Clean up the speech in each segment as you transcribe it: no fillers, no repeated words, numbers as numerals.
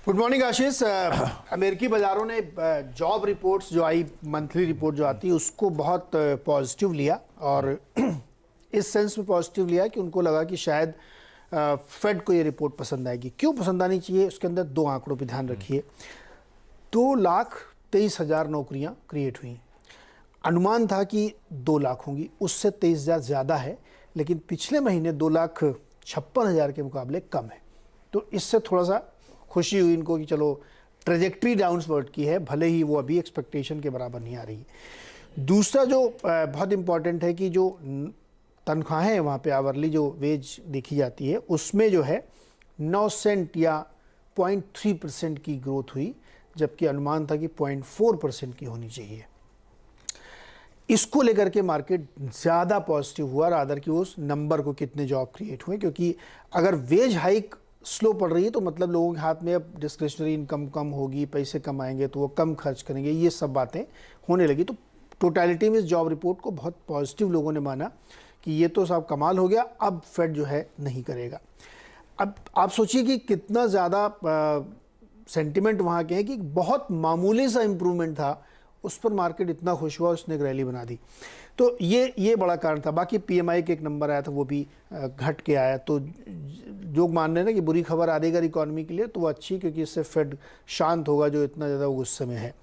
Good morning आशीष। अमेरिकी बाज़ारों ने जॉब रिपोर्ट्स जो आई, मंथली रिपोर्ट जो आती है, उसको बहुत पॉजिटिव लिया और इस सेंस में पॉजिटिव लिया कि उनको लगा कि शायद फेड को ये रिपोर्ट पसंद आएगी। क्यों पसंद आनी चाहिए, उसके अंदर दो आंकड़ों पे ध्यान रखिए। 2,23,000 नौकरियां क्रिएट हुई। अनुमान था कि 2 लाख होंगी, उससे 23,000 ज़्यादा है, लेकिन पिछले महीने 2,56,000 के मुकाबले कम है। तो इससे थोड़ा सा खुशी हुई इनको कि चलो ट्रेजेक्ट्री डाउनवर्ड की है, भले ही वो अभी एक्सपेक्टेशन के बराबर नहीं आ रही। दूसरा जो बहुत इम्पॉर्टेंट है कि जो तनख्वाहें वहाँ पे आवरली जो वेज देखी जाती है, उसमें जो है 9 सेंट या 0.3% की ग्रोथ हुई, जबकि अनुमान था कि 0.4% की होनी चाहिए। इसको लेकर के मार्केट ज़्यादा पॉजिटिव हुआ रादर कि उस नंबर को कितने जॉब क्रिएट हुए, क्योंकि अगर वेज हाइक स्लो पड़ रही है तो मतलब लोगों के हाथ में अब डिस्क्रिशनरी इनकम कम होगी, पैसे कम आएंगे तो वो कम खर्च करेंगे, ये सब बातें होने लगी। तो टोटलिटी में इस जॉब रिपोर्ट को बहुत पॉजिटिव लोगों ने माना कि ये तो सब कमाल हो गया, अब फेड जो है नहीं करेगा। अब आप सोचिए कि कितना ज़्यादा सेंटिमेंट वहाँ के हैं कि बहुत मामूली सा इम्प्रूवमेंट था, उस पर मार्केट इतना खुश हुआ, उसने एक रैली बना दी। तो ये बड़ा कारण था। बाकी पीएमआई के एक नंबर आया था, वो भी घट के आया। तो जो मान रहे हैं ना कि बुरी खबर आ रही है इकॉनमी के लिए, तो वो अच्छी, क्योंकि इससे फेड शांत होगा जो इतना ज़्यादा गुस्से में है।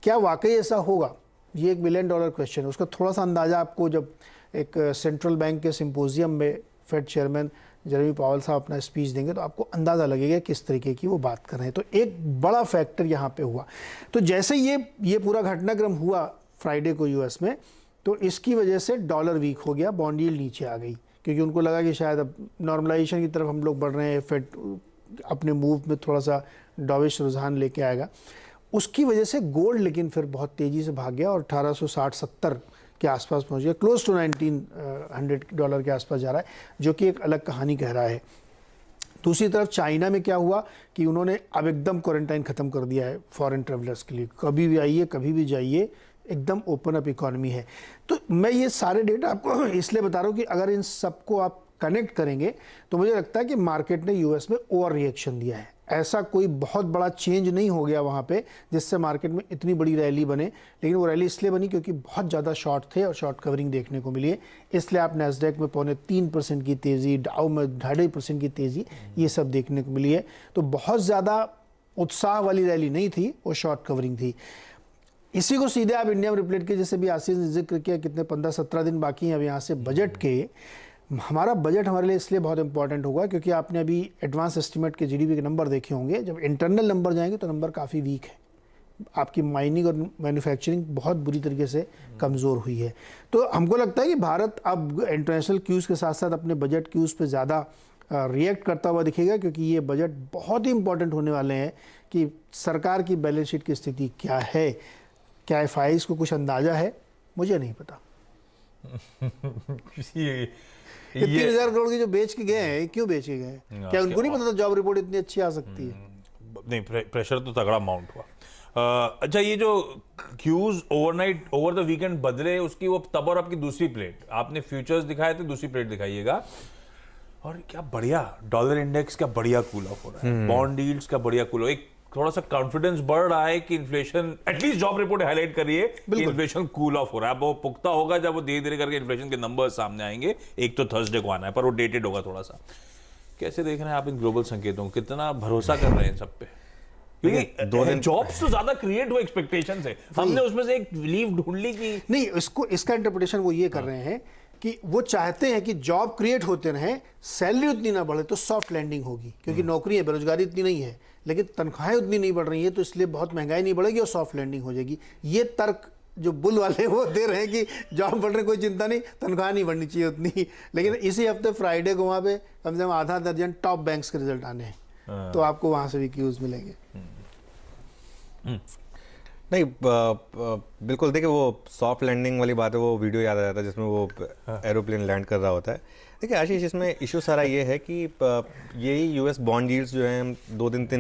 क्या वाकई ऐसा होगा, ये $1 मिलियन क्वेश्चन है। उसका थोड़ा सा अंदाज़ा आपको जब एक सेंट्रल बैंक के सिम्पोजियम में फेड चेयरमैन जेरेमी पावल साहब अपना स्पीच देंगे तो आपको अंदाज़ा लगेगा किस तरीके की वो बात कर रहे हैं। तो एक बड़ा फैक्टर यहाँ पे हुआ। तो जैसे ये पूरा घटनाक्रम हुआ फ्राइडे को यूएस में, तो इसकी वजह से डॉलर वीक हो गया, बॉन्ड यील्ड नीचे आ गई, क्योंकि उनको लगा कि शायद अब नॉर्मलाइजेशन की तरफ हम लोग बढ़ रहे हैं, फेड अपने मूव में थोड़ा सा डॉविश रुझान लेके आएगा। उसकी वजह से गोल्ड लेकिन फिर बहुत तेज़ी से भाग गया और 1860-70 के आसपास पहुंच गया, क्लोज टू $1,900 के आसपास जा रहा है, जो कि एक अलग कहानी कह रहा है। दूसरी तरफ चाइना में क्या हुआ कि उन्होंने अब एकदम क्वारंटाइन ख़त्म कर दिया है फॉरेन ट्रेवलर्स के लिए, कभी भी आइए कभी भी जाइए, एकदम ओपन अप इकॉनमी है। तो मैं ये सारे डेटा आपको इसलिए बता रहा हूँ कि अगर इन सबको आप कनेक्ट करेंगे तो मुझे लगता है कि मार्केट ने यूएस में ओवर रिएक्शन दिया है। ऐसा कोई बहुत बड़ा चेंज नहीं हो गया वहाँ पे जिससे मार्केट में इतनी बड़ी रैली बने, लेकिन वो रैली इसलिए बनी क्योंकि बहुत ज़्यादा शॉर्ट थे और शॉर्ट कवरिंग देखने को मिली है। इसलिए आप नैस्डैक में 0.3% की तेज़ी, डाउ में 2.5% की तेज़ी, ये सब देखने को मिली है। तो बहुत ज़्यादा उत्साह वाली रैली नहीं थी, वो शॉर्ट कवरिंग थी। इसी को सीधे आप इंडिया में रिप्लेट किए, जैसे भी आशीष ने जिक्र किया, कितने 15-17 दिन बाकी हैं अब यहाँ से बजट के। हमारा बजट हमारे लिए इसलिए बहुत इंपॉर्टेंट होगा क्योंकि आपने अभी एडवांस एस्टीमेट के जीडीपी के नंबर देखे होंगे। जब इंटरनल नंबर जाएंगे तो नंबर काफ़ी वीक है, आपकी माइनिंग और मैन्युफैक्चरिंग बहुत बुरी तरीके से कमज़ोर हुई है। तो हमको लगता है कि भारत अब इंटरनेशनल क्यूज़ के साथ साथ अपने बजट क्यूज़ पे ज़्यादा रिएक्ट करता हुआ दिखेगा, क्योंकि ये बजट बहुत ही इंपॉर्टेंट होने वाले हैं कि सरकार की बैलेंस शीट की स्थिति क्या है। क्या एफआईज को कुछ अंदाज़ा है? मुझे नहीं पता। ये 3,000 करोड़ की जो बेच के गए हैं, क्यों बेच के गए हैं? क्या उनको नहीं पता था जॉब रिपोर्ट इतनी अच्छी आ सकती है? नहीं, प्रेशर तो तगड़ा माउंट हुआ। अच्छा, ये जो cues overnight over the weekend बदले, उसकी वो तब और आपकी दूसरी प्लेट, आपने फ्यूचर्स दिखाए थे, दूसरी प्लेट दिखाइएगा। और क्या बढ़िया डॉलर इंडेक्स का बढ़िया कूल ऑफ हो रहा है, बॉन्ड यील्ड्स का बढ़िया कूल ऑफ, एक थोड़ा सा कॉन्फिडेंस बढ़ रहा है कि inflation, at least job report highlight करिए कि इन्फ्लेशन कूल ऑफ हो रहा है। अब वो पुख्ता होगा जब वो धीरे धीरे करके इन्फ्लेशन के नंबर्स सामने आएंगे। एक तो थर्सडे को आना है, पर वो डेटेड होगा थोड़ा सा। कैसे देख रहे हैं आप इन ग्लोबल संकेतों को, कितना भरोसा कर रहे हैं सब पे? क्योंकि 2 दिन जॉब्स तो ज्यादा क्रिएट हुए एक्सपेक्टेशन से, हमने उसमें से एक लीव ढूंढ ली कि नहीं। इसका इंटरप्रिटेशन वो ये कर रहे हैं कि वो चाहते हैं कि जॉब क्रिएट होते रहें, सैलरी उतनी ना बढ़े तो सॉफ्ट लैंडिंग होगी, क्योंकि नौकरी है, बेरोजगारी इतनी नहीं है, लेकिन तनख्वाहें उतनी नहीं बढ़ रही है, तो इसलिए बहुत महंगाई नहीं बढ़ेगी और सॉफ्ट लैंडिंग हो जाएगी। ये तर्क जो बुल वाले वो दे रहे हैं कि जॉब बढ़ रहे, कोई चिंता नहीं, तनख्वाह नहीं बढ़नी चाहिए उतनी। लेकिन इसी हफ्ते फ्राइडे को वहाँ पे कम से कम आधा दर्जन टॉप बैंक्स के रिजल्ट आने हैं, तो आपको वहाँ से भी क्यूज मिलेंगे। नहीं, बिल्कुल। देखिए, वो सॉफ्ट लैंडिंग वाली बात है, वो वीडियो याद आ जाता है जिसमें वो एरोप्लेन लैंड कर रहा होता है। देखिए आशीष, इसमें इशू सारा ये है कि यही यूएस बॉन्ड यील्ड्स जो हैं 2 दिन 3